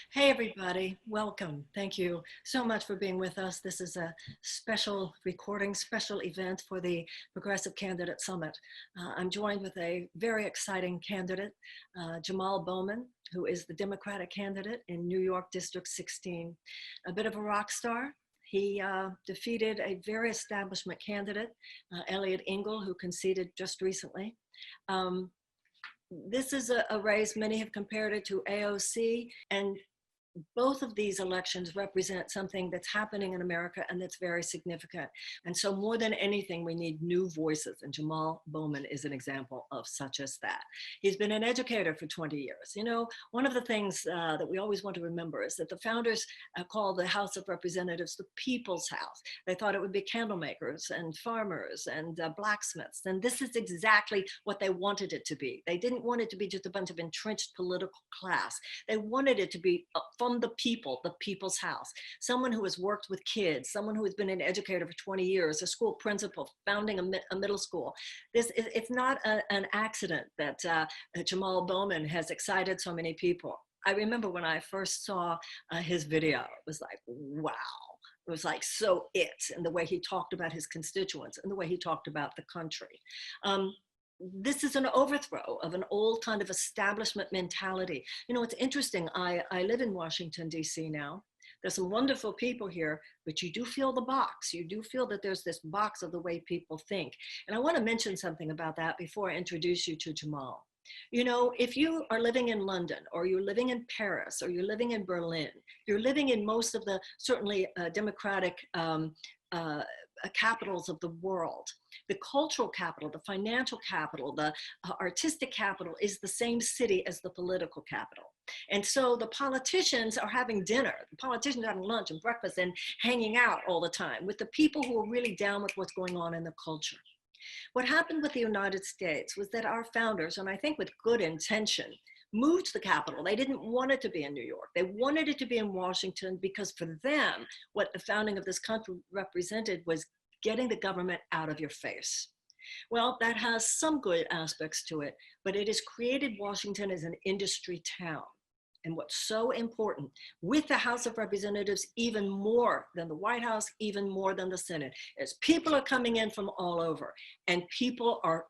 Hey, everybody. Welcome. Thank you so much for being with us. This is a special recording, special event for the Progressive Candidate Summit. I'm joined with a very exciting candidate, Jamaal Bowman, who is the Democratic candidate in New York District 16. A bit of a rock star. He defeated a very establishment candidate, Elliot Engel, who conceded just recently. This is a race, many have compared it to AOC, and both of these elections represent something that's happening in America and that's very significant. And so more than anything, we need new voices. And Jamaal Bowman is an example of such as that. He's been an educator for 20 years. You know, one of the things that we always want to remember is that the founders called the House of Representatives the People's House. They thought it would be candle makers and farmers and blacksmiths. And this is exactly what they wanted it to be. They didn't want it to be just a bunch of entrenched political class. They wanted it to be from the people, the people's house, someone who has worked with kids, someone who has been an educator for 20 years, a school principal, founding a middle school. It's not an accident that Jamaal Bowman has excited so many people. I remember when I first saw his video, it was like, wow. It was like so and the way he talked about his constituents and the way he talked about the country. This is an overthrow of an old kind of establishment mentality. You know, it's interesting. I live in Washington, D.C. now. There's some wonderful people here, but you do feel the box. You do feel that there's this box of the way people think. And I want to mention something about that before I introduce you to Jamaal. You know, if you are living in London, or you're living in Paris, or you're living in Berlin, you're living in most of the certainly democratic capitals of the world. The cultural capital, the financial capital, the artistic capital is the same city as the political capital. And so the politicians are having dinner, the politicians are having lunch and breakfast and hanging out all the time with the people who are really down with what's going on in the culture. What happened with the United States was that our founders, and I think with good intention, moved the capital. They didn't want it to be in New York. They wanted it to be in Washington because for them, what the founding of this country represented was getting the government out of your face. Well, that has some good aspects to it, but it has created Washington as an industry town. And what's so important with the House of Representatives, even more than the White House, even more than the Senate, is people are coming in from all over, and people are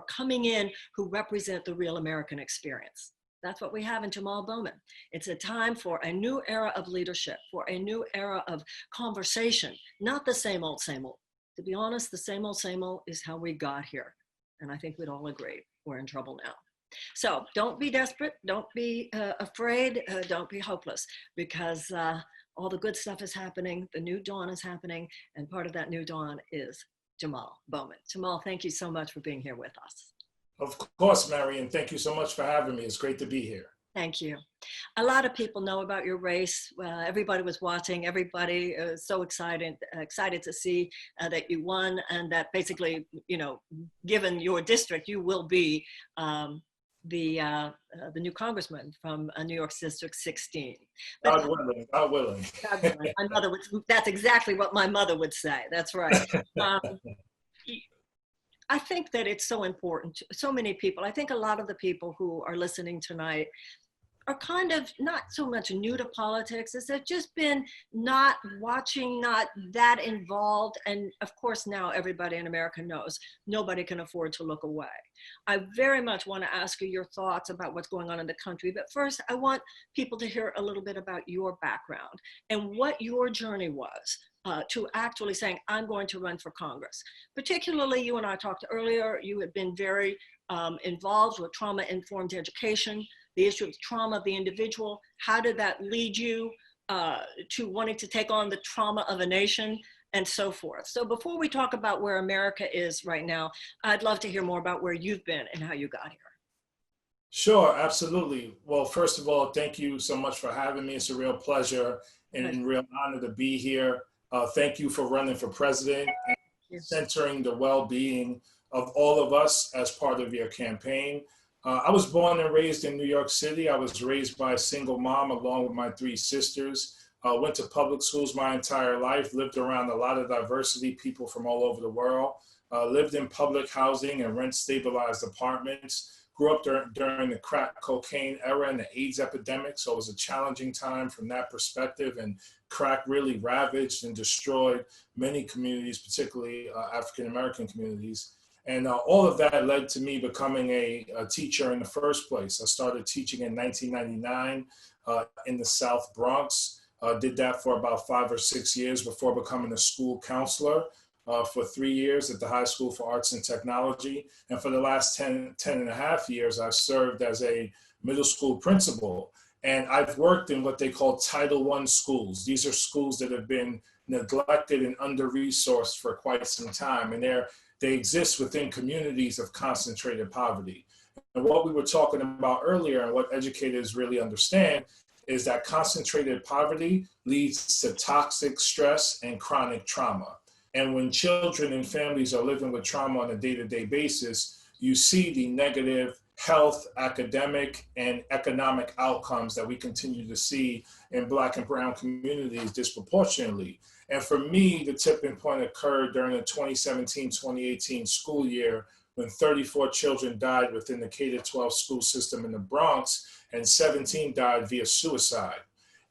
coming in who represent the real American experience. That's what we have in Jamaal Bowman. It's a time for a new era of leadership, for a new era of conversation, not the same old, same old. To be honest, the same old is how we got here. And I think we'd all agree we're in trouble now. So don't be desperate, don't be afraid, don't be hopeless, because all the good stuff is happening, the new dawn is happening, and part of that new dawn is Jamaal Bowman. Jamaal, thank you so much for being here with us. Of course, Marianne, thank you so much for having me. It's great to be here. Thank you. A lot of people know about your race. Everybody was watching. Everybody is so excited to see that you won, and that basically, you know, given your district, you will be the new congressman from New York's District 16. God willing, God willing. God willing. My mother would, that's exactly what my mother would say. That's right. I think that it's so important to so many people. I think a lot of the people who are listening tonight are kind of not so much new to politics as they've just been not watching, not that involved. And of course, now everybody in America knows nobody can afford to look away. I very much want to ask you your thoughts about what's going on in the country. But first, I want people to hear a little bit about your background and what your journey was to actually saying, I'm going to run for Congress. Particularly, you and I talked earlier, you had been very involved with trauma-informed education, the issue of trauma of the individual. How did that lead you to wanting to take on the trauma of a nation and so forth? So before we talk about where America is right now, I'd love to hear more about where you've been and how you got here. Sure, absolutely. Well, first of all, thank you so much for having me. It's a real pleasure and a real honor to be here. Thank you for running for president and centering the well-being of all of us as part of your campaign. I was born and raised in New York City. I was raised by a single mom along with my three sisters. Went to public schools my entire life, lived around a lot of diversity, people from all over the world, lived in public housing and rent-stabilized apartments, grew up during the crack cocaine era and the AIDS epidemic, so it was a challenging time from that perspective, and crack really ravaged and destroyed many communities, particularly African-American communities. And all of that led to me becoming a teacher in the first place. I started teaching in 1999 in the South Bronx. Did that for about 5 or 6 years before becoming a school counselor for 3 years at the High School for Arts and Technology. And for the last 10 and a half years, I've served as a middle school principal. And I've worked in what they call Title I schools. These are schools that have been neglected and under-resourced for quite some time. And they exist within communities of concentrated poverty. And what we were talking about earlier and what educators really understand is that concentrated poverty leads to toxic stress and chronic trauma. And when children and families are living with trauma on a day-to-day basis, you see the negative health, academic, and economic outcomes that we continue to see in Black and brown communities disproportionately. And for me, the tipping point occurred during the 2017-2018 school year when 34 children died within the K-12 school system in the Bronx, and 17 died via suicide.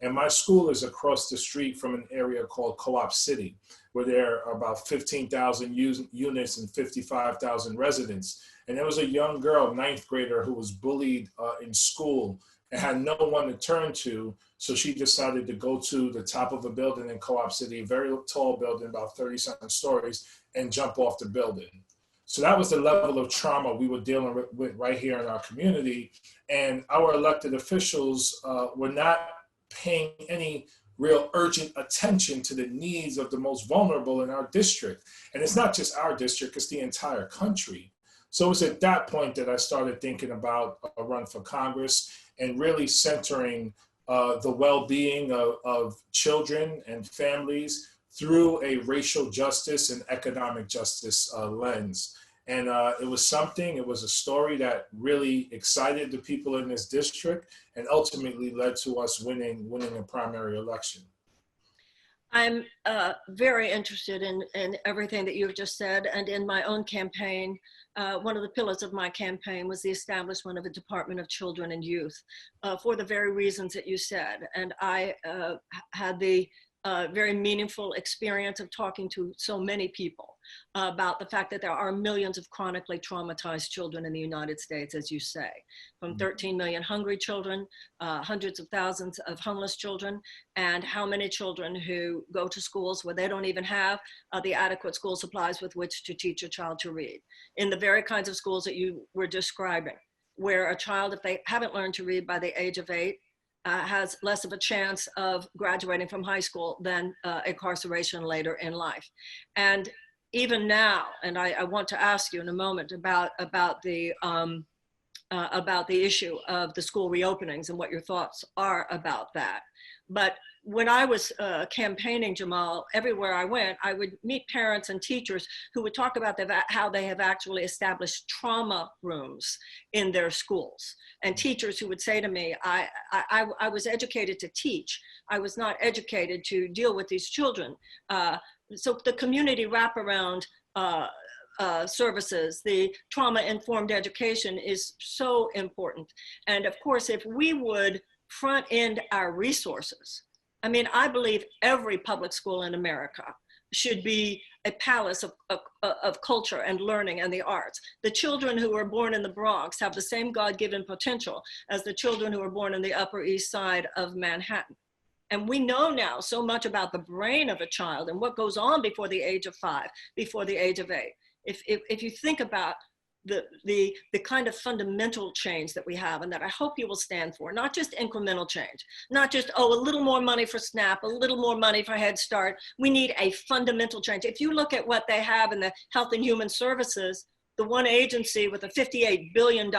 And my school is across the street from an area called Co-op City, where there are about 15,000 units and 55,000 residents. And there was a young girl, 9th grader, who was bullied in school and had no one to turn to. So she decided to go to the top of a building in Co-op City, a very tall building, about 30-something stories, and jump off the building. So that was the level of trauma we were dealing with right here in our community. And our elected officials were not paying any real urgent attention to the needs of the most vulnerable in our district. And it's not just our district, it's the entire country. So it was at that point that I started thinking about a run for Congress and really centering the well-being of children and families through a racial justice and economic justice lens. And it was a story that really excited the people in this district and ultimately led to us winning a primary election. I'm very interested in everything that you've just said. And in my own campaign, one of the pillars of my campaign was the establishment of a Department of Children and Youth for the very reasons that you said. And I had the very meaningful experience of talking to so many people about the fact that there are millions of chronically traumatized children in the United States, as you say, from 13 million hungry children, hundreds of thousands of homeless children, and how many children who go to schools where they don't even have the adequate school supplies with which to teach a child to read, in the very kinds of schools that you were describing, where a child, if they haven't learned to read by the age of 8, has less of a chance of graduating from high school than incarceration later in life. And even now, and I want to ask you in a moment about the issue of the school reopenings and what your thoughts are about that. But when I was campaigning, Jamaal, everywhere I went, I would meet parents and teachers who would talk about how they have actually established trauma rooms in their schools. And teachers who would say to me, I was educated to teach. I was not educated to deal with these children. So the community wraparound services, the trauma-informed education is so important. And of course, if we would front end our resources, I mean, I believe every public school in America should be a palace of culture and learning and the arts. The children who are born in the Bronx have the same God-given potential as the children who are born in the Upper East Side of Manhattan. And we know now so much about the brain of a child and what goes on before the age of 5, before the age of 8. If you think about the kind of fundamental change that we have and that I hope you will stand for, not just incremental change, not just, oh, a little more money for SNAP, a little more money for Head Start. We need a fundamental change. If you look at what they have in the Health and Human Services, the one agency with a $58 billion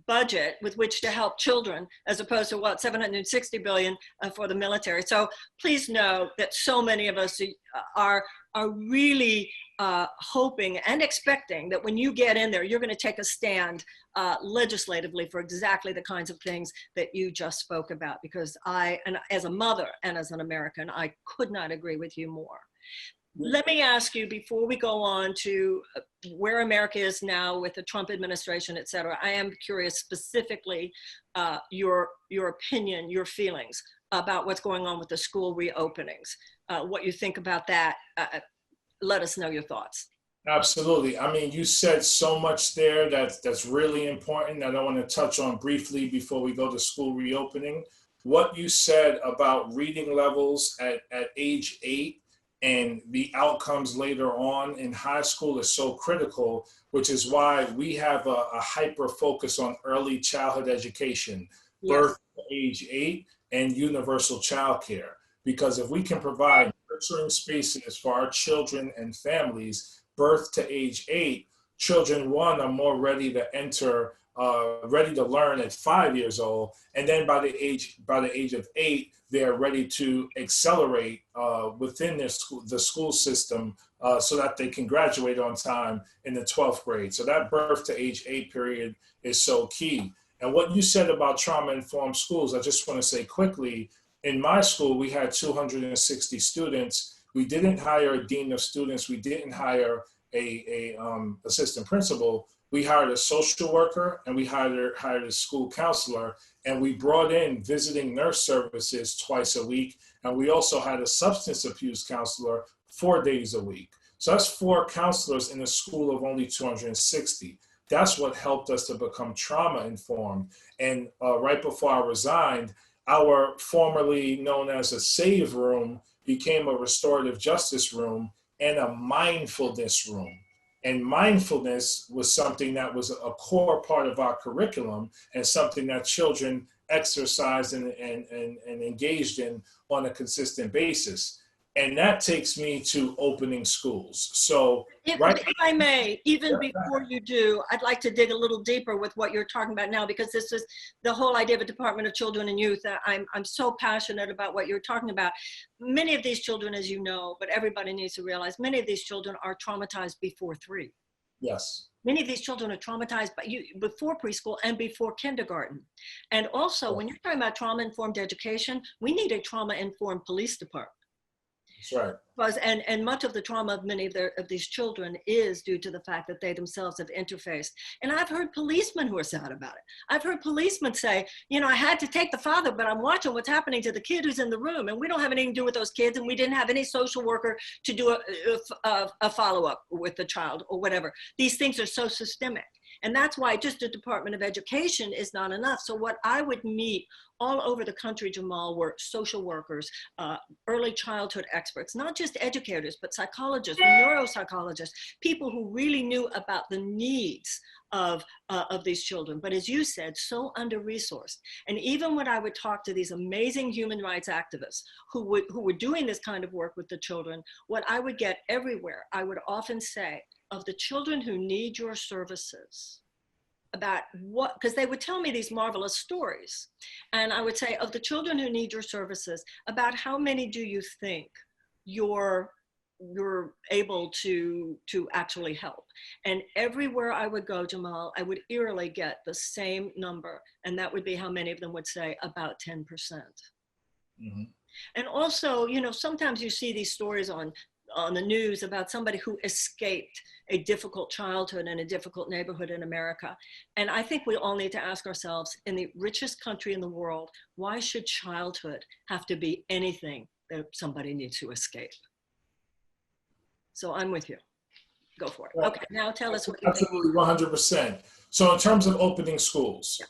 budget with which to help children, as opposed to what, $760 billion for the military. So please know that so many of us are really hoping and expecting that when you get in there, you're going to take a stand legislatively for exactly the kinds of things that you just spoke about, because and as a mother and as an American, I could not agree with you more. let me ask you before we go on to where America is now with the Trump administration, et cetera. I am curious specifically your opinion, your feelings about what's going on with the school reopenings, what you think about that. Let us know your thoughts. Absolutely. I mean, you said so much there that's really important that I want to touch on briefly before we go to school reopening. What you said about reading levels at age 8 and the outcomes later on in high school is so critical, which is why we have a hyper focus on early childhood education, birth to age 8, and universal childcare. Because if we can provide nurturing spaces for our children and families, birth to age 8, children, one, are more ready to enter, ready to learn at 5 years old, and then by the age of 8, they're ready to accelerate within the school system so that they can graduate on time in the 12th grade. So that birth to age 8 period is so key. And what you said about trauma-informed schools, I just want to say quickly, in my school, we had 260 students. We didn't hire a dean of students. We didn't hire a assistant principal. We hired a social worker and we hired a school counselor, and we brought in visiting nurse services twice a week. And we also had a substance abuse counselor 4 days a week. So that's 4 counselors in a school of only 260. That's what helped us to become trauma informed. And right before I resigned, our formerly known as a SAVE room became a restorative justice room and a mindfulness room. And mindfulness was something that was a core part of our curriculum and something that children exercised and engaged in on a consistent basis. And that takes me to opening schools. So, if I may, even before you do, I'd like to dig a little deeper with what you're talking about now, because this is the whole idea of a Department of Children and Youth. I'm so passionate about what you're talking about. Many of these children, as you know, but everybody needs to realize, many of these children are traumatized before 3. Yes. Many of these children are traumatized before preschool and before kindergarten. And also, when you're talking about trauma-informed education, we need a trauma-informed police department. That's right. And much of the trauma of many of these children is due to the fact that they themselves have interfaced. And I've heard policemen who are sad about it. I've heard policemen say, you know, I had to take the father, but I'm watching what's happening to the kid who's in the room, and we don't have anything to do with those kids, and we didn't have any social worker to do a follow-up with the child or whatever. These things are so systemic. And that's why just the Department of Education is not enough. So what I would meet all over the country, Jamaal, were social workers, early childhood experts, not just educators, but psychologists, neuropsychologists, people who really knew about the needs of these children. But as you said, so under-resourced. And even when I would talk to these amazing human rights activists who were doing this kind of work with the children, what I would get everywhere, I would often say, of the children who need your services, about what, because they would tell me these marvelous stories. And I would say, of the children who need your services, about how many do you think you're able to actually help? And everywhere I would go, Jamaal, I would eerily get the same number. And that would be how many of them would say about 10%. Mm-hmm. And also, you know, sometimes you see these stories on the news about somebody who escaped a difficult childhood in a difficult neighborhood in America. And I think we all need to ask ourselves, in the richest country in the world, why should childhood have to be anything that somebody needs to escape? So I'm with you. Go for it. Well, okay, now tell us what you think. Absolutely, 100%. So in terms of opening schools,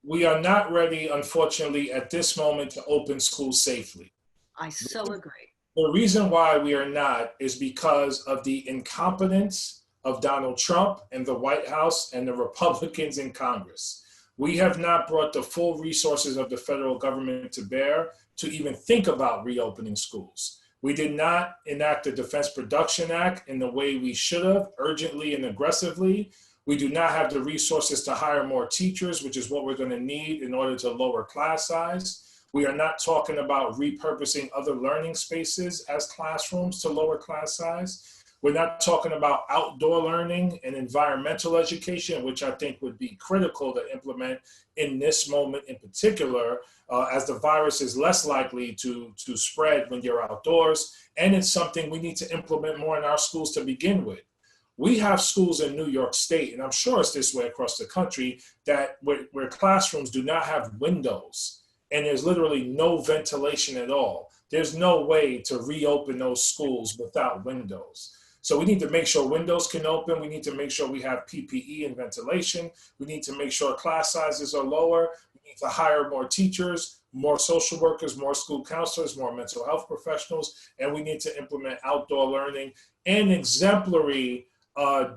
we are not ready, unfortunately, at this moment to open schools safely. I so agree. The reason why we are not is because of the incompetence of Donald Trump and the White House and the Republicans in Congress. We have not brought the full resources of the federal government to bear to even think about reopening schools. We did not enact the Defense Production Act in the way we should have, urgently and aggressively. We do not have the resources to hire more teachers, which is what we're going to need in order to lower class size. We are not talking about repurposing other learning spaces as classrooms to lower class size. We're not talking about outdoor learning and environmental education, which I think would be critical to implement in this moment in particular, as the virus is less likely to spread when you're outdoors. And it's something we need to implement more in our schools to begin with. We have schools in New York State, and I'm sure it's this way across the country, that where classrooms do not have windows and there's literally no ventilation at all. There's no way to reopen those schools without windows. So we need to make sure windows can open. We need to make sure we have PPE and ventilation. We need to make sure class sizes are lower. We need to hire more teachers, more social workers, more school counselors, more mental health professionals, and we need to implement outdoor learning and exemplary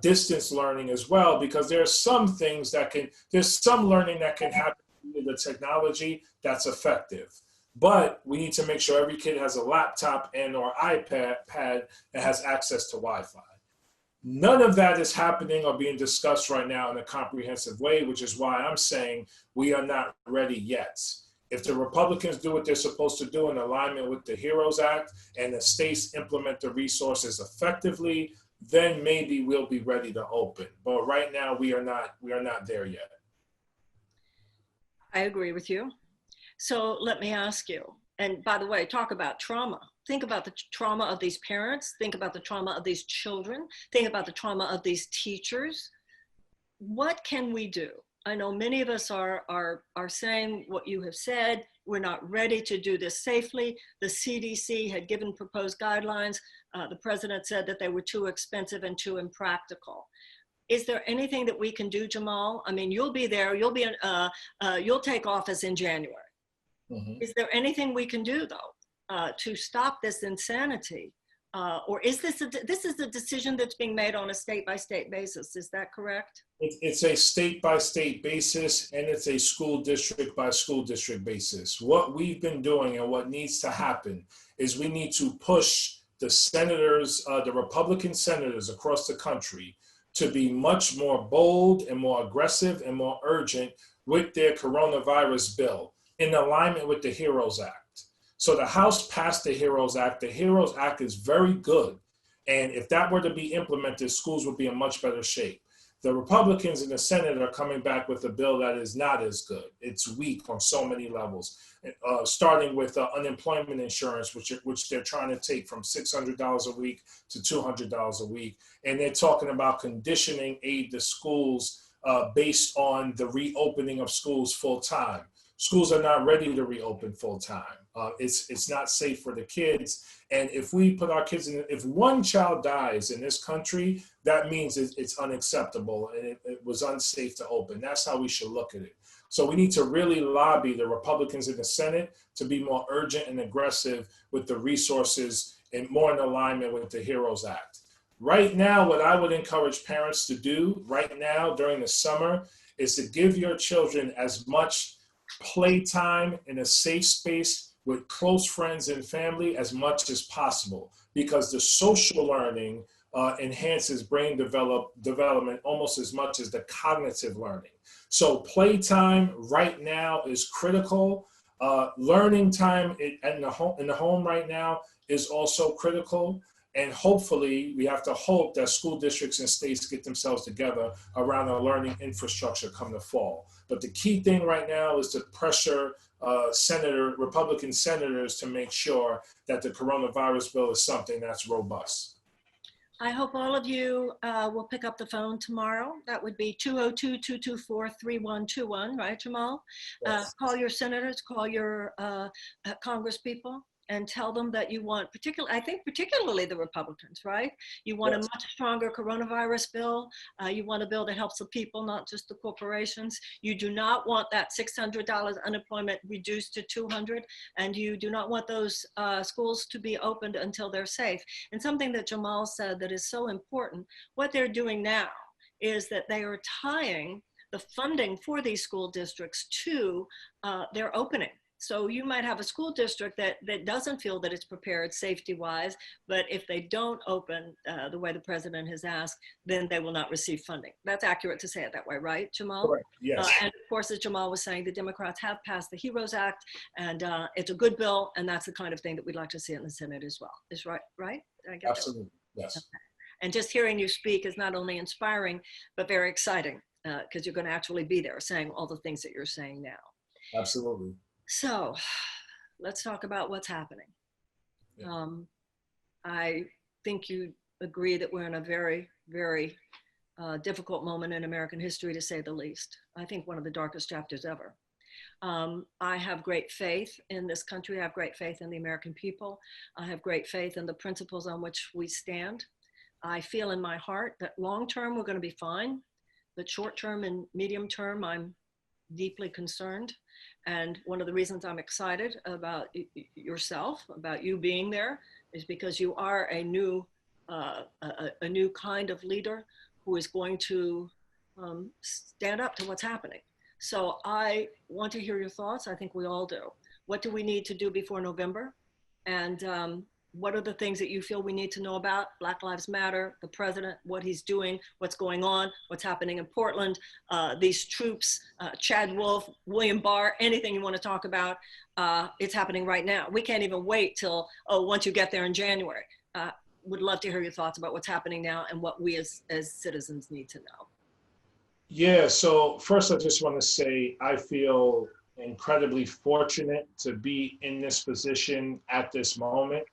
distance learning as well, because there's some learning that can happen with the technology that's effective. But we need to make sure every kid has a laptop and or iPad and has access to Wi-Fi. None of that is happening or being discussed right now in a comprehensive way, which is why I'm saying we are not ready yet. If the Republicans do what they're supposed to do in alignment with the HEROES Act and the states implement the resources effectively, then maybe we'll be ready to open. But right now we are not there yet. I agree with you. So let me ask you, and by the way, talk about trauma. Think about the trauma of these parents. Think about the trauma of these children. Think about the trauma of these teachers. What can we do? I know many of us are saying what you have said. We're not ready to do this safely. The CDC had given proposed guidelines. The president said that they were too expensive and too impractical. Is there anything that we can do, Jamaal? I mean, you'll be there. You'll take office in January. Mm-hmm. Is there anything we can do though to stop this insanity? Or is this is a decision that's being made on a state-by-state basis? Is that correct? It's a state-by-state basis, and it's a school district-by-school district basis. What we've been doing and what needs to happen is we need to push the senators, the Republican senators across the country, to be much more bold and more aggressive and more urgent with their coronavirus bill in alignment with the HEROES Act. So the House passed the HEROES Act. The HEROES Act is very good. And if that were to be implemented, schools would be in much better shape. The Republicans in the Senate are coming back with a bill that is not as good. It's weak on so many levels, starting with unemployment insurance, which they're trying to take from $600 a week to $200 a week. And they're talking about conditioning aid to schools based on the reopening of schools full time. Schools are not ready to reopen full time. It's not safe for the kids. And if we put our kids in, if one child dies in this country, that means it's unacceptable and it was unsafe to open. That's how we should look at it. So we need to really lobby the Republicans in the Senate to be more urgent and aggressive with the resources and more in alignment with the HEROES Act. Right now, what I would encourage parents to do right now during the summer is to give your children as much playtime in a safe space with close friends and family as much as possible, because the social learning enhances brain development almost as much as the cognitive learning. So playtime right now is critical. Learning time in the home right now is also critical. And hopefully, we have to hope that school districts and states get themselves together around a learning infrastructure come the fall. But the key thing right now is to pressure Republican senators to make sure that the coronavirus bill is something that's robust. I hope all of you will pick up the phone tomorrow. That would be 202-224-3121, right, Jamaal? Yes. Call your senators, call your congresspeople, and tell them that you want, particularly the Republicans, right? You want yes. a much stronger coronavirus bill. You want a bill that helps the people, not just the corporations. You do not want that $600 unemployment reduced to $200, and you do not want those schools to be opened until they're safe. And something that Jamaal said that is so important, what they're doing now is that they are tying the funding for these school districts to their opening. So you might have a school district that doesn't feel that it's prepared safety-wise, but if they don't open the way the president has asked, then they will not receive funding. That's accurate to say it that way, right, Jamaal? Correct. Yes. And of course, as Jamaal was saying, the Democrats have passed the HEROES Act, and it's a good bill, and that's the kind of thing that we'd like to see in the Senate as well. Is right? Did I get absolutely. That? Yes. Okay. And just hearing you speak is not only inspiring, but very exciting, because you're going to actually be there saying all the things that you're saying now. Absolutely. So let's talk about what's happening. Yeah. I think you agree that we're in a very, very difficult moment in American history, to say the least. I think one of the darkest chapters ever. I have great faith in this country. I have great faith in the American people. I have great faith in the principles on which we stand. I feel in my heart that long term we're going to be fine, but short term and medium term I'm deeply concerned. And one of the reasons I'm excited about yourself, about you being there, is because you are a new kind of leader who is going to stand up to what's happening. So I want to hear your thoughts. I think we all do. What do we need to do before November? And what are the things that you feel we need to know about? Black Lives Matter, the president, what he's doing, what's going on, what's happening in Portland, these troops, Chad Wolf, William Barr, anything you want to talk about, it's happening right now. We can't even wait till, once you get there in January. Would love to hear your thoughts about what's happening now and what we as citizens need to know. Yeah, so first I just want to say I feel incredibly fortunate to be in this position at this moment.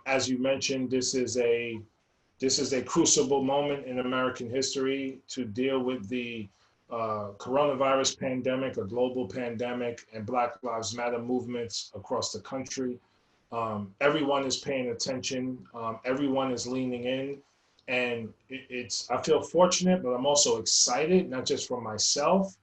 As you mentioned, this is a crucible moment in American history to deal with the coronavirus pandemic, a global pandemic, and Black Lives Matter movements across the country. Everyone is paying attention. Everyone is leaning in. And I feel fortunate, but I'm also excited, not just for myself,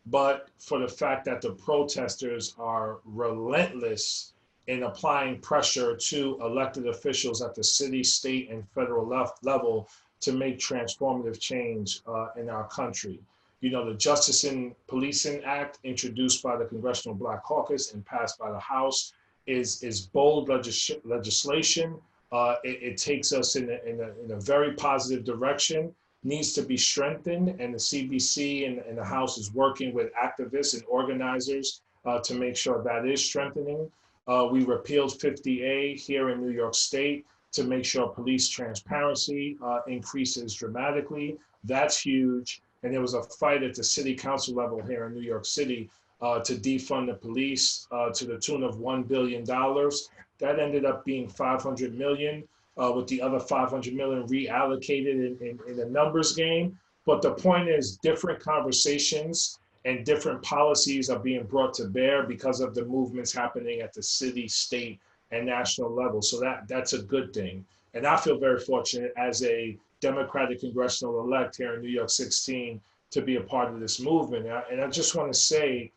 but for the fact that the protesters are relentless in applying pressure to elected officials at the city, state, and federal level to make transformative change in our country. You know, the Justice and Policing Act, introduced by the Congressional Black Caucus and passed by the House, is bold legislation. It takes us in a very positive direction, needs to be strengthened, and the CBC and the House is working with activists and organizers to make sure that is strengthening. We repealed 50A here in New York State to make sure police transparency increases dramatically. That's huge. And there was a fight at the city council level here in New York City to defund the police to the tune of $1 billion. That ended up being 500 million, with the other 500 million reallocated in the numbers game. But the point is, different conversations and different policies are being brought to bear because of the movements happening at the city, state, and national level. So that's a good thing. And I feel very fortunate as a Democratic congressional elect here in New York 16 to be a part of this movement. And I just want to say,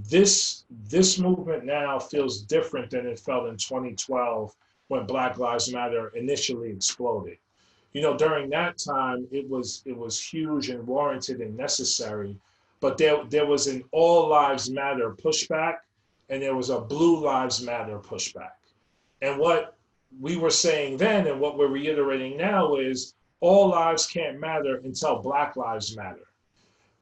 this movement now feels different than it felt in 2012 when Black Lives Matter initially exploded. You know, during that time, it was huge and warranted and necessary, but there was an All Lives Matter pushback, and there was a Blue Lives Matter pushback. And what we were saying then and what we're reiterating now is all lives can't matter until Black Lives Matter.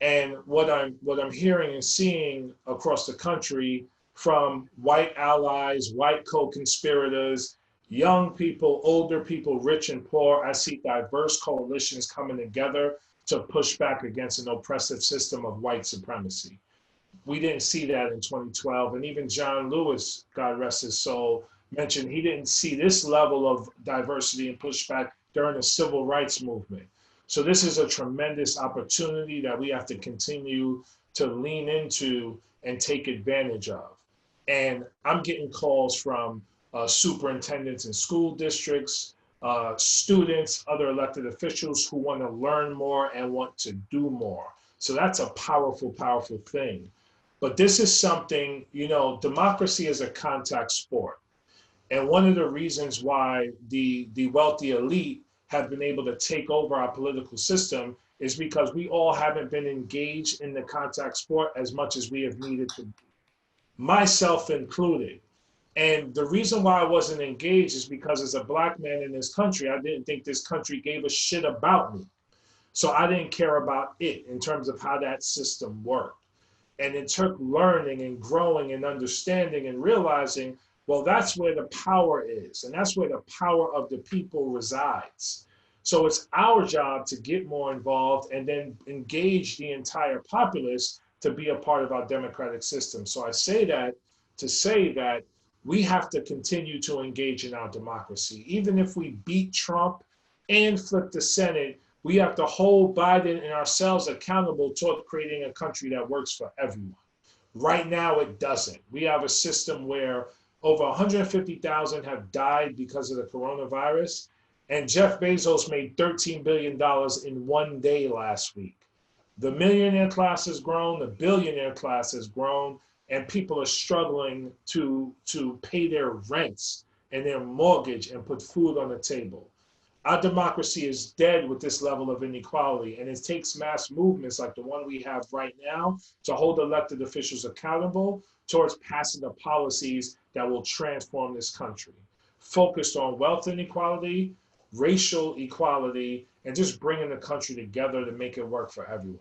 And what I'm hearing and seeing across the country from white allies, white co-conspirators, young people, older people, rich and poor, I see diverse coalitions coming together to push back against an oppressive system of white supremacy. We didn't see that in 2012. And even John Lewis, God rest his soul, mentioned he didn't see this level of diversity and pushback during the civil rights movement. So this is a tremendous opportunity that we have to continue to lean into and take advantage of. And I'm getting calls from superintendents in school districts, students, other elected officials who want to learn more and want to do more. So that's a powerful, powerful thing. But this is something, you know, democracy is a contact sport. And one of the reasons why the wealthy elite have been able to take over our political system is because we all haven't been engaged in the contact sport as much as we have needed to be, myself included. And the reason why I wasn't engaged is because as a Black man in this country, I didn't think this country gave a shit about me. So I didn't care about it in terms of how that system worked. And it took learning and growing and understanding and realizing, well, that's where the power is. And that's where the power of the people resides. So it's our job to get more involved and then engage the entire populace to be a part of our democratic system. So I say that to say that we have to continue to engage in our democracy. Even if we beat Trump and flip the Senate, we have to hold Biden and ourselves accountable toward creating a country that works for everyone. Right now, it doesn't. We have a system where over 150,000 have died because of the coronavirus, and Jeff Bezos made $13 billion in one day last week. The millionaire class has grown, the billionaire class has grown, and people are struggling to pay their rents and their mortgage and put food on the table. Our democracy is dead with this level of inequality, and it takes mass movements like the one we have right now to hold elected officials accountable towards passing the policies that will transform this country, focused on wealth inequality, racial equality, and just bringing the country together to make it work for everyone.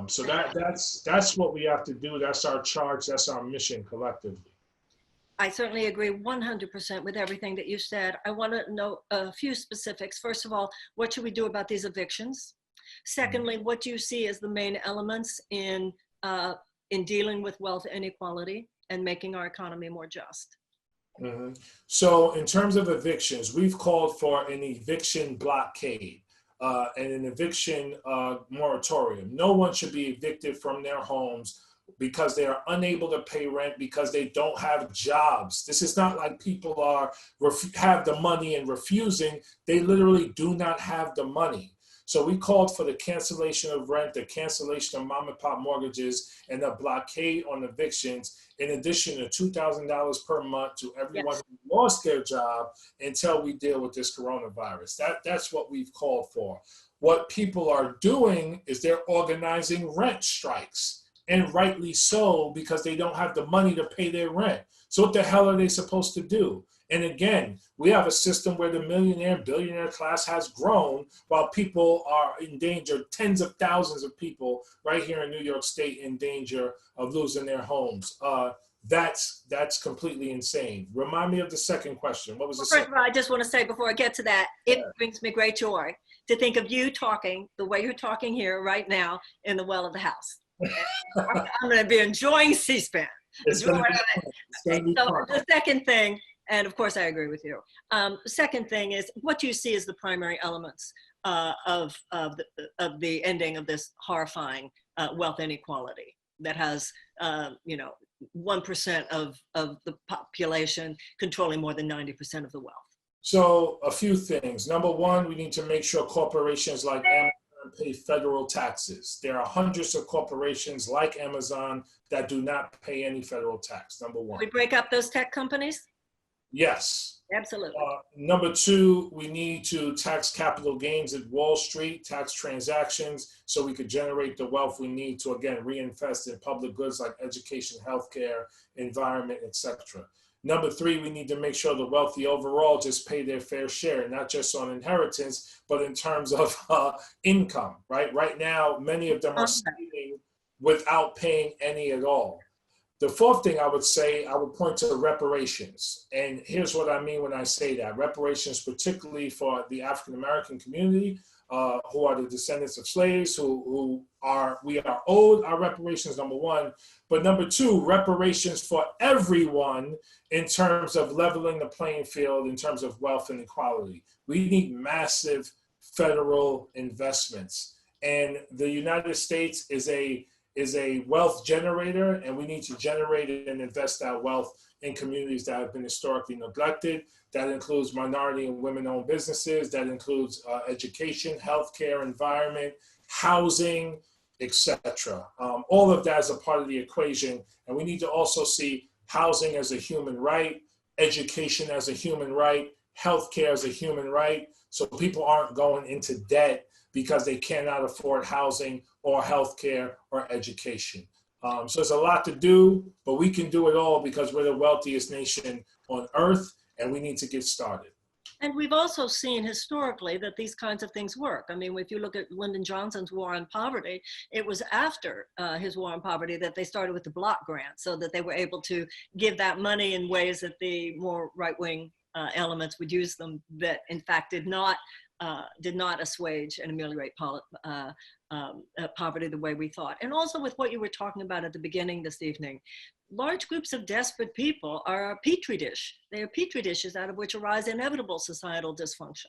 So that's what we have to do. That's our charge. That's our mission collectively. I certainly agree 100% with everything that you said. I want to know a few specifics. First of all, what should we do about these evictions? Secondly, what do you see as the main elements in dealing with wealth inequality and making our economy more just? Mm-hmm. So in terms of evictions, we've called for an eviction blockade and an eviction moratorium. No one should be evicted from their homes because they are unable to pay rent because they don't have jobs. This is not like people have the money and refusing. They literally do not have the money. So we called for the cancellation of rent, the cancellation of mom and pop mortgages, and a blockade on evictions, in addition to $2,000 per month to everyone who lost their job until we deal with this coronavirus. That's what we've called for. What people are doing is they're organizing rent strikes. And rightly so, because they don't have the money to pay their rent. So what the hell are they supposed to do? And again, we have a system where the millionaire, billionaire class has grown while people are in danger, tens of thousands of people right here in New York State in danger of losing their homes. That's completely insane. Remind me of the second question. What was the second? First of all, I just want to say before I get to that, it brings me great joy to think of you talking the way you're talking here right now in the well of the house. I'm going to be enjoying C-SPAN. So the second thing, and of course I agree with you. Second thing is, what do you see as the primary elements of the ending of this horrifying wealth inequality that has 1% of the population controlling more than 90% of the wealth? So a few things. Number one, we need to make sure corporations like Amazon pay federal taxes. There are hundreds of corporations like Amazon that do not pay any federal tax. Number one. We break up those tech companies? Yes. Absolutely. Number two, we need to tax capital gains at Wall Street, tax transactions, so we could generate the wealth we need to, again, reinvest in public goods like education, healthcare, environment, etc. Number three, we need to make sure the wealthy overall just pay their fair share, not just on inheritance, but in terms of income, right? Right now, many of them are saving without paying any at all. The fourth thing I would say, I would point to reparations. And here's what I mean when I say that. Reparations, particularly for the African-American community, who are the descendants of slaves, we are owed our reparations, number one. But number two, reparations for everyone in terms of leveling the playing field, in terms of wealth inequality. We need massive federal investments. And the United States is a wealth generator, and we need to generate and invest that wealth in communities that have been historically neglected. That includes minority and women-owned businesses. That includes education, healthcare, environment, housing, etc. All of that is a part of the equation, and we need to also see housing as a human right, education as a human right, healthcare as a human right, so people aren't going into debt because they cannot afford housing or healthcare or education. So there's a lot to do, but we can do it all because we're the wealthiest nation on earth, and we need to get started. And we've also seen historically that these kinds of things work. I mean, if you look at Lyndon Johnson's war on poverty, it was after his war on poverty that they started with the block grant, so that they were able to give that money in ways that the more right-wing elements would use them that in fact did not did not assuage and ameliorate poverty the way we thought. And also with what you were talking about at the beginning this evening, large groups of desperate people are a petri dish. They are petri dishes out of which arise inevitable societal dysfunction.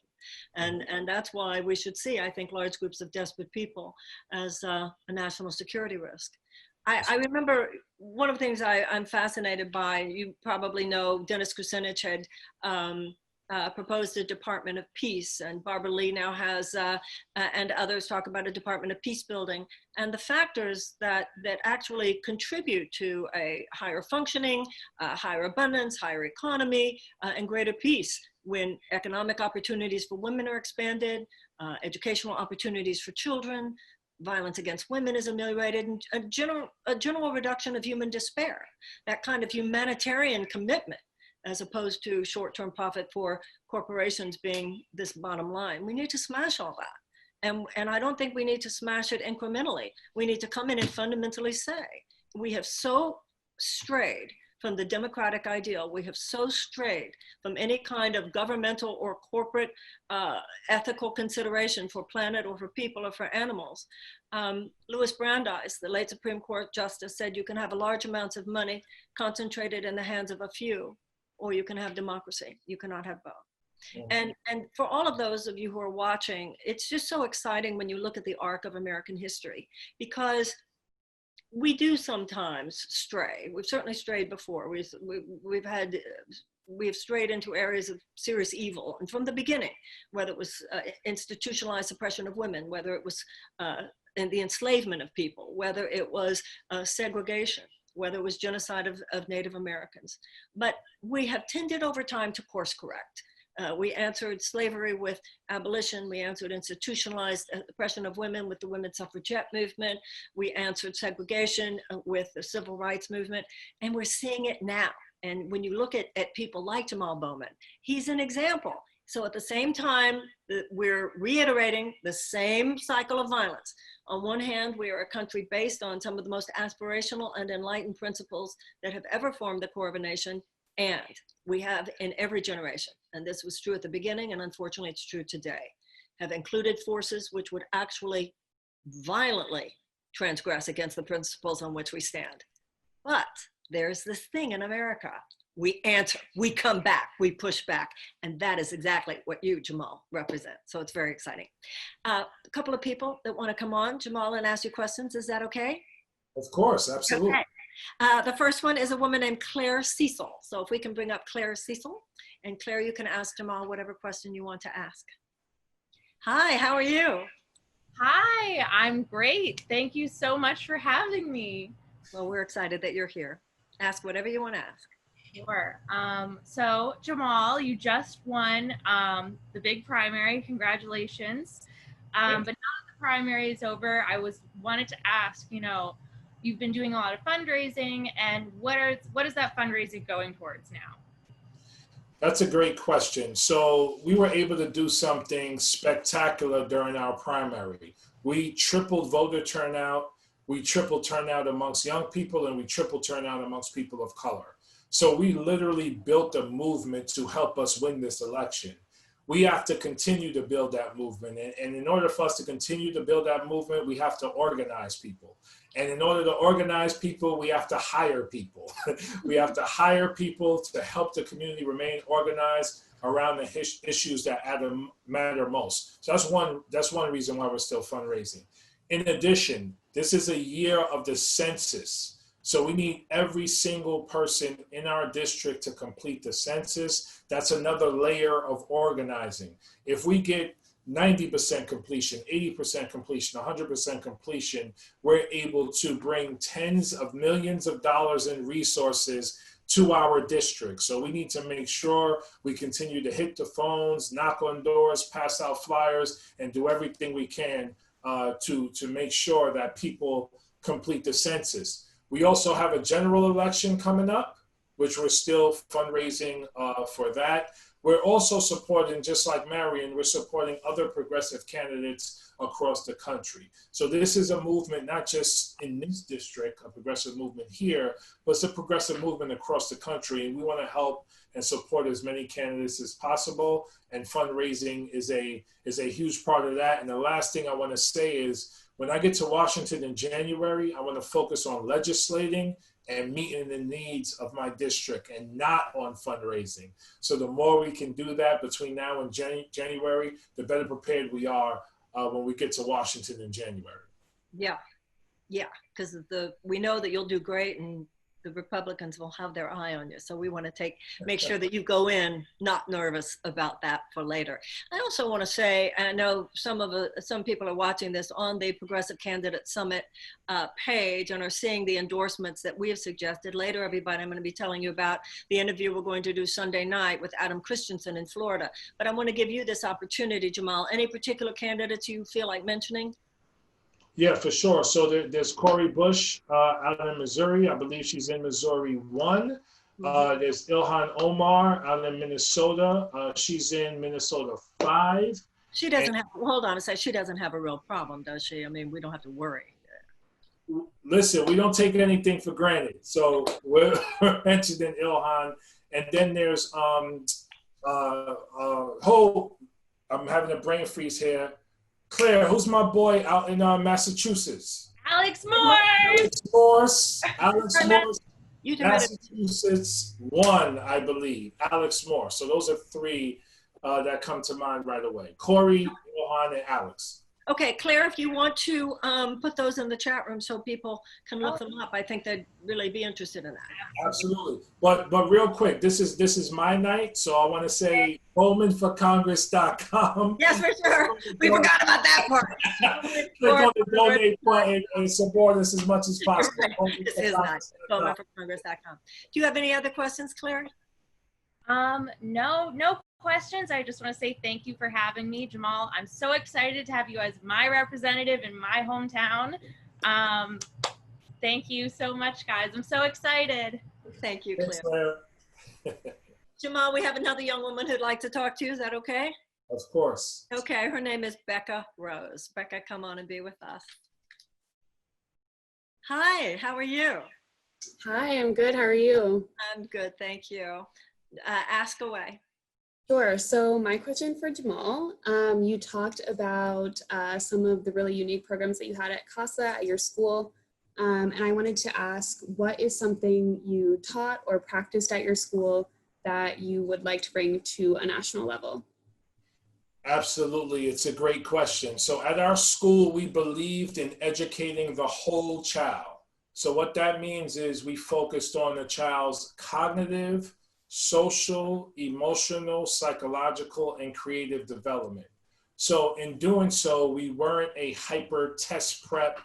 And that's why we should see, I think, large groups of desperate people as a national security risk. I remember one of the things I'm fascinated by, you probably know Dennis Kucinich had proposed a Department of Peace, and Barbara Lee now has, and others talk about a Department of Peace building, and the factors that actually contribute to a higher functioning, higher abundance, higher economy, and greater peace when economic opportunities for women are expanded, educational opportunities for children, violence against women is ameliorated, and a general reduction of human despair, that kind of humanitarian commitment, as opposed to short-term profit for corporations being this bottom line. We need to smash all that. And I don't think we need to smash it incrementally. We need to come in and fundamentally say, we have so strayed from the democratic ideal. We have so strayed from any kind of governmental or corporate ethical consideration for planet or for people or for animals. Louis Brandeis, the late Supreme Court Justice, said you can have large amounts of money concentrated in the hands of a few, or you can have democracy. You cannot have both. Mm-hmm. And for all of those of you who are watching, it's just so exciting when you look at the arc of American history, because we do sometimes stray. We've certainly strayed before. We've strayed into areas of serious evil, and from the beginning, whether it was institutionalized suppression of women, whether it was in the enslavement of people, whether it was segregation, whether it was genocide of Native Americans. But we have tended over time to course correct. We answered slavery with abolition. We answered institutionalized oppression of women with the women's suffragette movement. We answered segregation with the civil rights movement. And we're seeing it now. And when you look at people like Jamaal Bowman, he's an example. So at the same time, we're reiterating the same cycle of violence. On one hand, we are a country based on some of the most aspirational and enlightened principles that have ever formed the core of a nation. And we have in every generation, and this was true at the beginning, and unfortunately it's true today, have included forces which would actually violently transgress against the principles on which we stand. But there's this thing in America. We answer, we come back, we push back. And that is exactly what you, Jamaal, represent. So it's very exciting. A couple of people that want to come on, Jamaal, and ask you questions. Is that okay? Of course, absolutely. Okay. The first one is a woman named Claire Cecil. So if we can bring up Claire Cecil, and Claire, you can ask Jamaal whatever question you want to ask. Hi, how are you? Hi, I'm great. Thank you so much for having me. Well, we're excited that you're here. Ask whatever you want to ask. Sure. So Jamaal, you just won the big primary. Congratulations. But now that the primary is over, I wanted to ask, you've been doing a lot of fundraising, and what is that fundraising going towards now? That's a great question. So we were able to do something spectacular during our primary. We tripled voter turnout, we tripled turnout amongst young people, and we tripled turnout amongst people of color. So we literally built a movement to help us win this election. We have to continue to build that movement. And in order for us to continue to build that movement, we have to organize people. And in order to organize people, we have to hire people. We have to hire people to help the community remain organized around the issues that matter most. So that's one reason why we're still fundraising. In addition, this is a year of the census. So we need every single person in our district to complete the census. That's another layer of organizing. If we get 90% completion, 80% completion, 100% completion, we're able to bring tens of millions of dollars in resources to our district. So we need to make sure we continue to hit the phones, knock on doors, pass out flyers, and do everything we can to make sure that people complete the census. We also have a general election coming up. which we're still fundraising for that. We're also supporting, just like Marianne, we're supporting other progressive candidates across the country. So this is a movement, not just in this district, a progressive movement here, but it's a progressive movement across the country. And we want to help and support as many candidates as possible. And fundraising is a huge part of that. And the last thing I want to say is, when I get to Washington in January, I want to focus on legislating and meeting the needs of my district and not on fundraising. So the more we can do that between now and January, the better prepared we are when we get to Washington in January. Yeah, because we know that you'll do great, and the Republicans will have their eye on you. So we want to make sure that you go in not nervous about that for later. I also want to say, I know some people are watching this on the Progressive Candidate Summit page and are seeing the endorsements that we have suggested. Later, everybody, I'm going to be telling you about the interview we're going to do Sunday night with Adam Christensen in Florida. But I want to give you this opportunity, Jamaal. Any particular candidates you feel like mentioning? Yeah, for sure. So there's Cori Bush out in Missouri. I believe she's in Missouri 1. There's Ilhan Omar out in Minnesota. She's in Minnesota 5. She doesn't have, hold on a second, she doesn't have a real problem, does she? I mean, we don't have to worry. Listen, we don't take anything for granted. So we're mentioning Ilhan. And then there's, I'm having a brain freeze here. Claire, who's my boy out in Massachusetts? Alex Morse. Alex Morse. Massachusetts 1, I believe. Alex Morse. So those are 3 that come to mind right away. Cori, Ilhan, and Alex. Okay, Claire, if you want to put those in the chat room so people can look them up, I think they'd really be interested in that. Absolutely. But real quick, this is my night, so I want to say BowmanForCongress.com. Yes, for sure. We forgot about that part. Click on the donate button and support us as much as possible. This is nice. BowmanForCongress.com. Do you have any other questions, Claire? No questions. I just want to say thank you for having me, Jamaal. I'm so excited to have you as my representative in my hometown. Thank you so much, guys. I'm so excited. Thank you, Claire. Thanks, Claire. Jamaal, we have another young woman who'd like to talk to you. Is that okay? Of course. Okay, her name is Becca Rose. Becca, come on and be with us. Hi, how are you? Hi, I'm good. How are you? I'm good, thank you. Ask away. Sure. So my question for Jamaal, you talked about some of the really unique programs that you had at CASA at your school. And I wanted to ask, what is something you taught or practiced at your school that you would like to bring to a national level? Absolutely. It's a great question. So at our school, we believed in educating the whole child. So what that means is we focused on the child's cognitive, social, emotional, psychological, and creative development. So in doing so, we weren't a hyper test prep,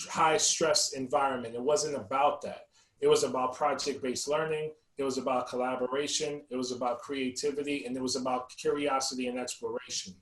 high stress environment. It wasn't about that. It was about project-based learning. It was about collaboration. It was about creativity, and it was about curiosity and exploration.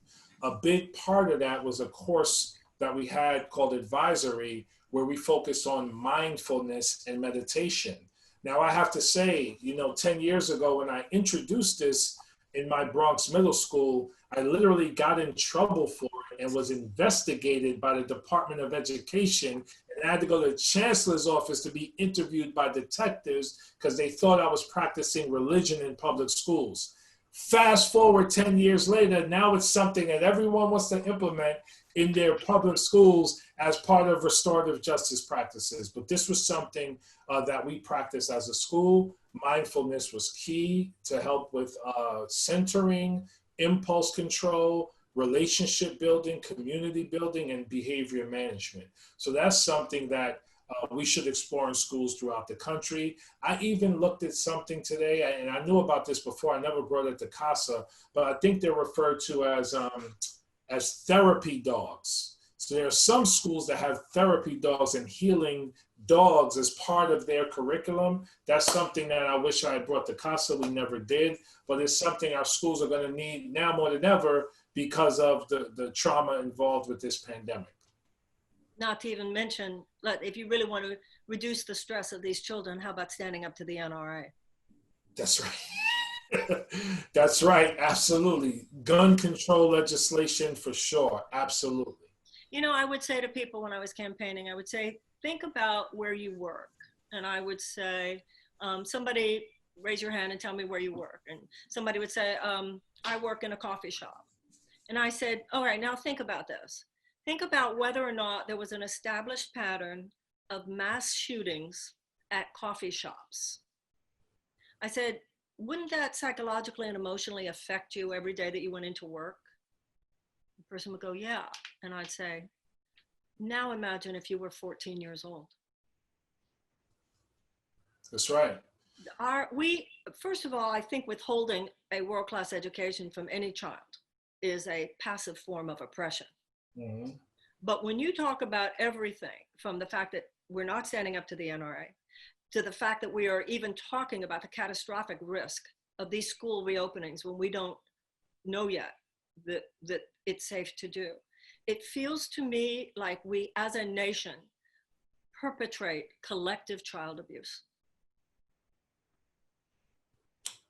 A big part of that was a course that we had called Advisory, where we focused on mindfulness and meditation. Now, I have to say, 10 years ago when I introduced this in my Bronx middle school, I literally got in trouble for it and was investigated by the Department of Education. And I had to go to the chancellor's office to be interviewed by detectives because they thought I was practicing religion in public schools. Fast forward 10 years later, now it's something that everyone wants to implement in their public schools as part of restorative justice practices. But this was something that we practiced as a school. Mindfulness was key to help with centering, impulse control, relationship building, community building, and behavior management. So that's something that we should explore in schools throughout the country. I even looked at something today, and I knew about this before. I never brought it to CASA, but I think they're referred to as therapy dogs. So there are some schools that have therapy dogs and healing dogs as part of their curriculum. That's something that I wish I had brought to CASA. We never did, but it's something our schools are going to need now more than ever because of the trauma involved with this pandemic. Not to even mention, if you really want to reduce the stress of these children, how about standing up to the NRA? That's right. That's right. Absolutely. Gun control legislation for sure. Absolutely. You know, I would say to people when I was campaigning, I would say, think about where you work. And I would say, somebody raise your hand and tell me where you work. And somebody would say, I work in a coffee shop. And I said, all right, now think about this. Think about whether or not there was an established pattern of mass shootings at coffee shops. I said, wouldn't that psychologically and emotionally affect you every day that you went into work? The person would go, yeah. And I'd say, now imagine if you were 14 years old. That's right. First of all, I think withholding a world-class education from any child is a passive form of oppression. Mm-hmm. But when you talk about everything from the fact that we're not standing up to the NRA, to the fact that we are even talking about the catastrophic risk of these school reopenings when we don't know yet that it's safe to do, it feels to me like we as a nation perpetrate collective child abuse.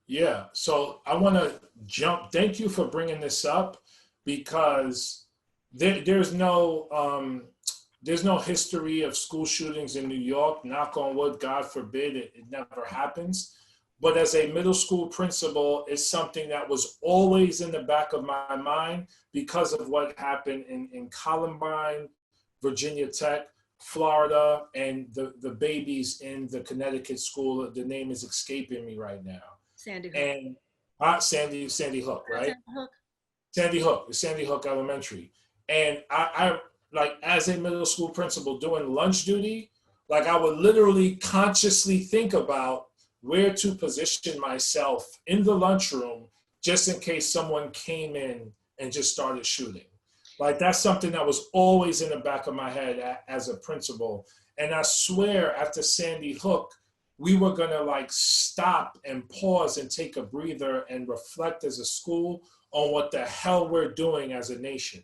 Yeah, so I want to thank you for bringing this up, because there's no history of school shootings in New York. Knock on wood, God forbid it never happens. But as a middle school principal, it's something that was always in the back of my mind because of what happened in Columbine, Virginia Tech, Florida, and the babies in the Connecticut school. The name is escaping me right now. Sandy Hook. And Sandy Hook, right? Sandy Hook Elementary. And I like, as a middle school principal doing lunch duty, like I would literally consciously think about where to position myself in the lunchroom just in case someone came in and just started shooting. Like, that's something that was always in the back of my head as a principal. And I swear after Sandy Hook, we were gonna like stop and pause and take a breather and reflect as a school on what the hell we're doing as a nation.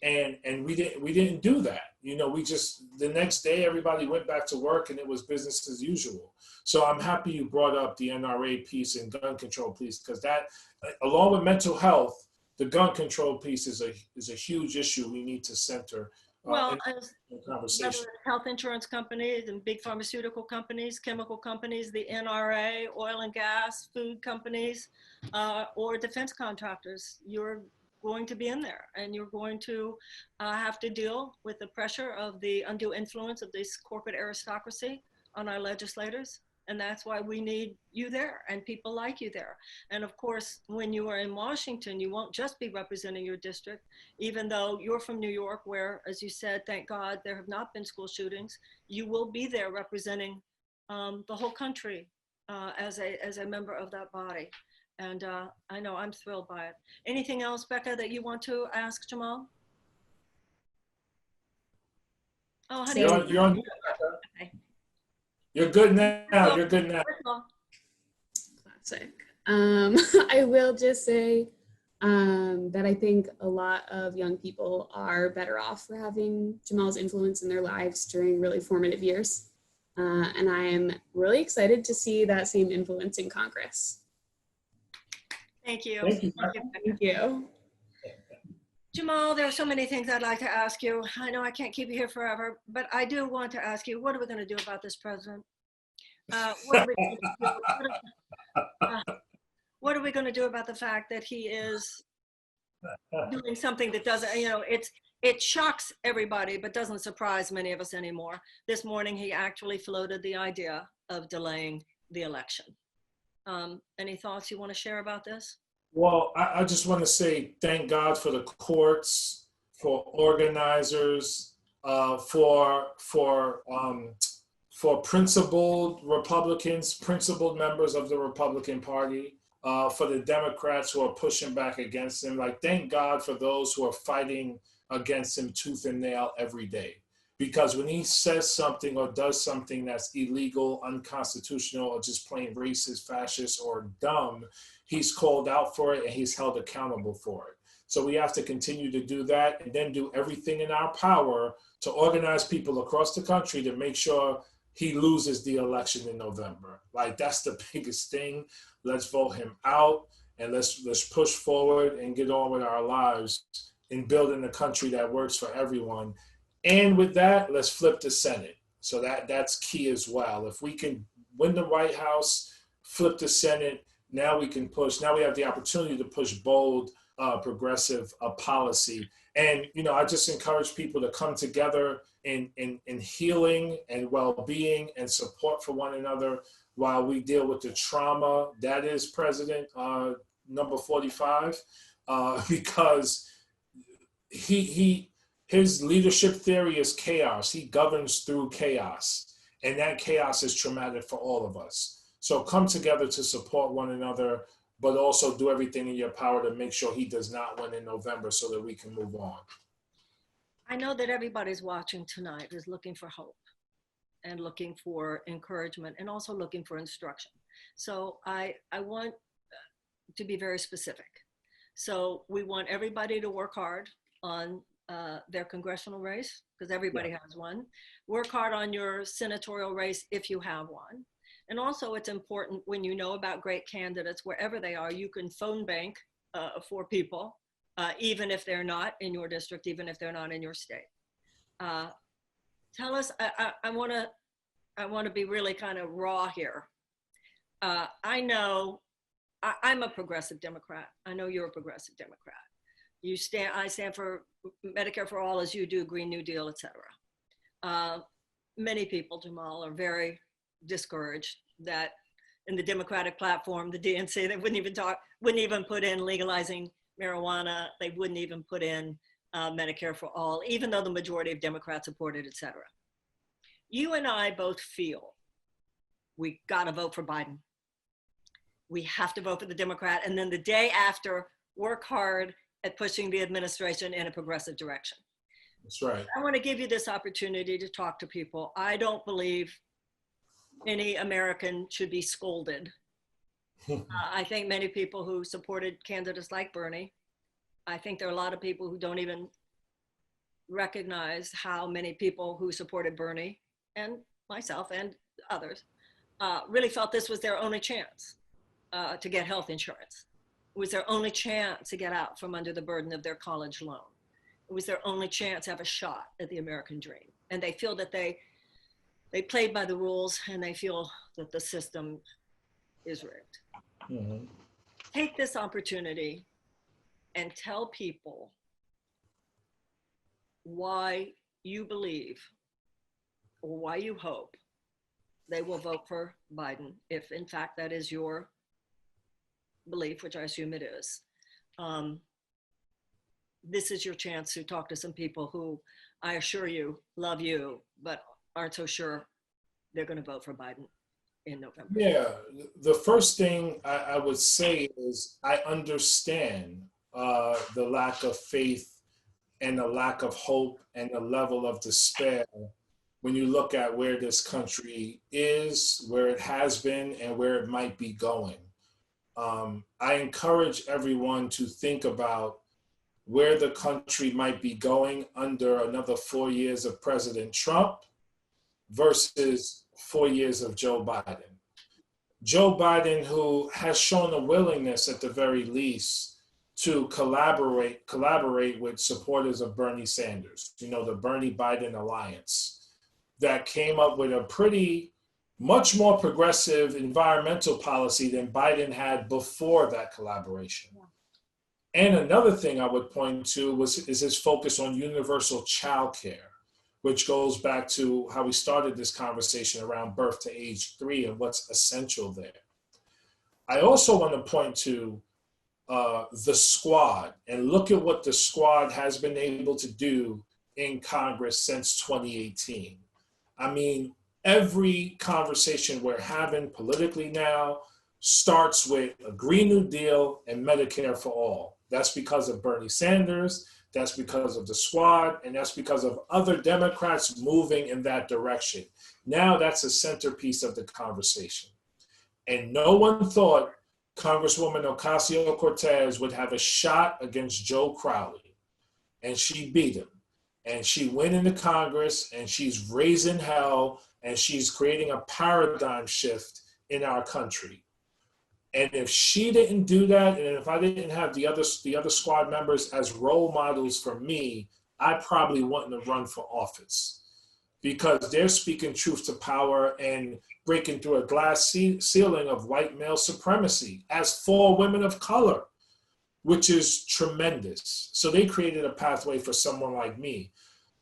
And we didn't do that. You know, we just, the next day everybody went back to work and it was business as usual. So I'm happy you brought up the NRA piece and gun control piece, because that, along with mental health, the gun control piece is a huge issue we need to center in conversation. Health insurance companies and big pharmaceutical companies, chemical companies, the NRA, oil and gas, food companies, or defense contractors, you're going to be in there, and you're going to have to deal with the pressure of the undue influence of this corporate aristocracy on our legislators. And that's why we need you there and people like you there. And of course, when you are in Washington, you won't just be representing your district, even though you're from New York, where, as you said, thank God, there have not been school shootings. You will be there representing the whole country as a member of that body. And I know I'm thrilled by it. Anything else, Becca, that you want to ask Jamaal? Oh, honey. You're on. Okay. You're good now. You're good now. Classic. I will just say that I think a lot of young people are better off for having Jamaal's influence in their lives during really formative years. And I am really excited to see that same influence in Congress. Thank you. Thank you. Thank you. Jamaal, there are so many things I'd like to ask you. I know I can't keep you here forever, but I do want to ask you, what are we going to do about this president? What are we going to do about the fact that he is doing something that doesn't, you know, it shocks everybody, but doesn't surprise many of us anymore. This morning, he actually floated the idea of delaying the election. Any thoughts you want to share about this? Well, I just want to say thank God for the courts, for organizers, for principled Republicans, principled members of the Republican Party, for the Democrats who are pushing back against him. Like, thank God for those who are fighting against him tooth and nail every day. Because when he says something or does something that's illegal, unconstitutional, or just plain racist, fascist, or dumb, he's called out for it and he's held accountable for it. So we have to continue to do that, and then do everything in our power to organize people across the country to make sure he loses the election in November. Like, that's the biggest thing. Let's vote him out, and let's push forward and get on with our lives in building a country that works for everyone. And with that, let's flip the Senate. So that's key as well. If we can win the White House, flip the Senate, now we can push. Now we have the opportunity to push bold, progressive policy. And, you know, I just encourage people to come together in healing and well-being and support for one another while we deal with the trauma that is President number 45, because his leadership theory is chaos. He governs through chaos, and that chaos is traumatic for all of us. So come together to support one another, but also do everything in your power to make sure he does not win in November so that we can move on. I know that everybody's watching tonight is looking for hope and looking for encouragement and also looking for instruction. So I want to be very specific. So we want everybody to work hard on their congressional race, because everybody has one. Work hard on your senatorial race if you have one. And also it's important, when you know about great candidates, wherever they are, you can phone bank for people, even if they're not in your district, even if they're not in your state. Tell us, I want to be really kind of raw here. I know I'm a progressive Democrat. I know you're a progressive Democrat. I stand for Medicare for all, as you do, Green New Deal, et cetera. Many people, Jamaal, are very discouraged that in the Democratic platform, the DNC, they wouldn't even put in legalizing marijuana. They wouldn't even put in Medicare for all, even though the majority of Democrats support it, et cetera. You and I both feel we gotta vote for Biden. We have to vote for the Democrat, and then the day after, work hard at pushing the administration in a progressive direction. That's right. I want to give you this opportunity to talk to people. I don't believe any American should be scolded. I think many people who supported candidates like Bernie, I think there are a lot of people who don't even recognize how many people who supported Bernie, and myself and others, really felt this was their only chance to get health insurance. It was their only chance to get out from under the burden of their college loan. It was their only chance to have a shot at the American dream. And they feel that they played by the rules, and they feel that the system is rigged. Mm-hmm. Take this opportunity and tell people why you believe or why you hope they will vote for Biden, if in fact that is your belief, which I assume it is. This is your chance to talk to some people who, I assure you, love you, but aren't so sure they're going to vote for Biden in November. Yeah, the first thing I would say is I understand the lack of faith and the lack of hope and the level of despair when you look at where this country is, where it has been, and where it might be going. I encourage everyone to think about where the country might be going under another 4 years of President Trump versus 4 years of Joe Biden. Joe Biden, who has shown a willingness at the very least to collaborate with supporters of Bernie Sanders, you know, the Bernie Biden alliance, that came up with a much more progressive environmental policy than Biden had before that collaboration. Yeah. And another thing I would point to is his focus on universal child care, which goes back to how we started this conversation around birth to age 3 and what's essential there. I also want to point to the squad and look at what the squad has been able to do in Congress since 2018. I mean, every conversation we're having politically now starts with a Green New Deal and Medicare for all. That's because of Bernie Sanders, that's because of the squad, and that's because of other Democrats moving in that direction. Now that's a centerpiece of the conversation. And no one thought Congresswoman Ocasio-Cortez would have a shot against Joe Crowley, and she beat him. and she went into Congress, and she's raising hell, and she's creating a paradigm shift in our country. And if she didn't do that, and if I didn't have the other squad members as role models for me, I probably wouldn't have run for office, because they're speaking truth to power and breaking through a glass ceiling of white male supremacy as for women of color, which is tremendous. So they created a pathway for someone like me.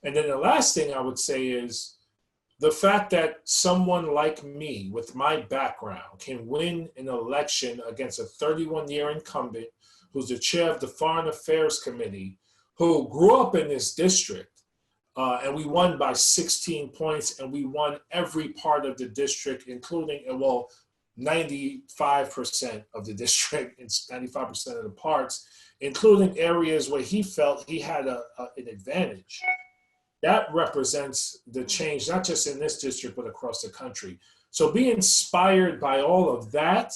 And then the last thing I would say is the fact that someone like me with my background can win an election against a 31-year incumbent who's the chair of the Foreign Affairs Committee, who grew up in this district, and we won by 16 points, and we won every part of the district, including, well, 95% of the district and 95% of the parts, including areas where he felt he had an advantage. That represents the change, not just in this district, but across the country. So be inspired by all of that,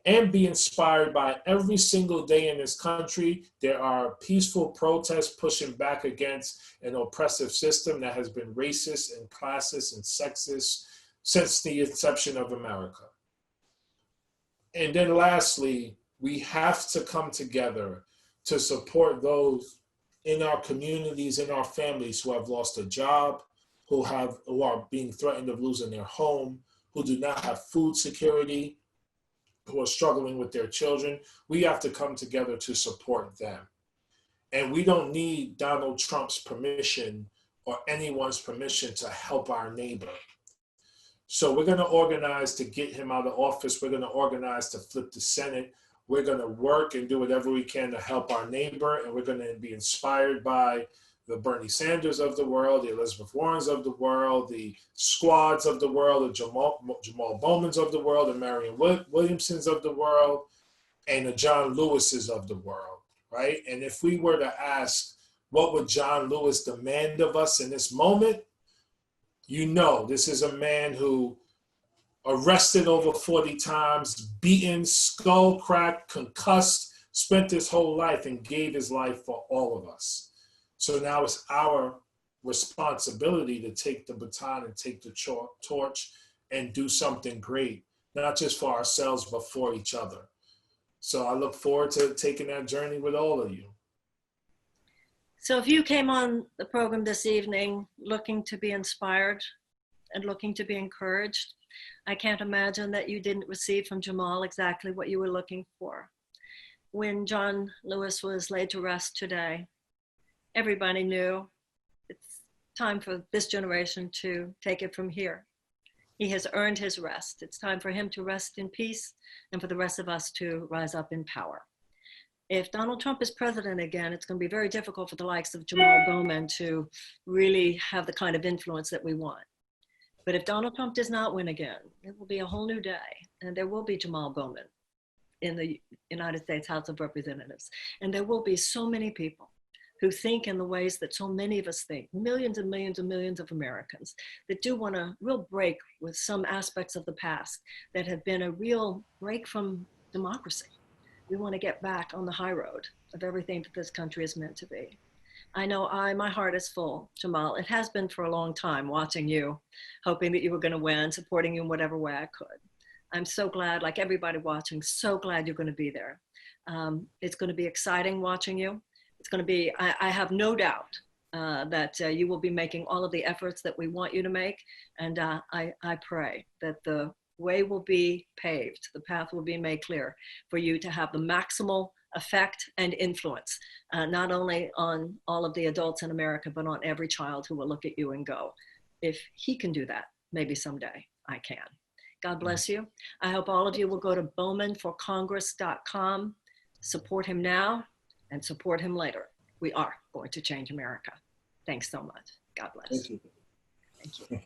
and be inspired by every single day in this country. There are peaceful protests pushing back against an oppressive system that has been racist and classist and sexist since the inception of America. And then lastly, we have to come together to support those in our communities, in our families who have lost a job, who are being threatened of losing their home, who do not have food security, who are struggling with their children. We have to come together to support them. And we don't need Donald Trump's permission or anyone's permission to help our neighbor. So we're going to organize to get him out of office. We're going to organize to flip the Senate. We're going to work and do whatever we can to help our neighbor. And we're going to be inspired by the Bernie Sanders of the world, the Elizabeth Warrens of the world, the squads of the world, the Jamaal Bowmans of the world, the Marianne Williamsons of the world, and the John Lewises of the world, right? And if we were to ask, what would John Lewis demand of us in this moment? You know, this is a man who arrested over 40 times, beaten, skull cracked, concussed, spent his whole life and gave his life for all of us. So now it's our responsibility to take the baton and take the torch and do something great, not just for ourselves, but for each other. So I look forward to taking that journey with all of you. So if you came on the program this evening looking to be inspired and looking to be encouraged, I can't imagine that you didn't receive from Jamaal exactly what you were looking for. When John Lewis was laid to rest today, everybody knew it's time for this generation to take it from here. He has earned his rest. It's time for him to rest in peace and for the rest of us to rise up in power. If Donald Trump is president again, it's going to be very difficult for the likes of Jamaal Bowman to really have the kind of influence that we want. But if Donald Trump does not win again, it will be a whole new day, and there will be Jamaal Bowman in the United States House of Representatives. And there will be so many people who think in the ways that so many of us think, millions and millions and millions of Americans that do want a real break with some aspects of the past that have been a real break from democracy. We want to get back on the high road of everything that this country is meant to be. I know my heart is full, Jamaal. It has been for a long time watching you, hoping that you were going to win, supporting you in whatever way I could. I'm so glad, like everybody watching, so glad you're going to be there. It's going to be exciting watching you. It's going to be, I have no doubt that you will be making all of the efforts that we want you to make. And I pray that the way will be paved, the path will be made clear for you to have the maximal effect and influence, not only on all of the adults in America, but on every child who will look at you and go, if he can do that, maybe someday I can. God bless you. I hope all of you will go to bowmanforcongress.com, support him now and support him later. We are going to change America. Thanks so much. God bless. Thank you. Thank you.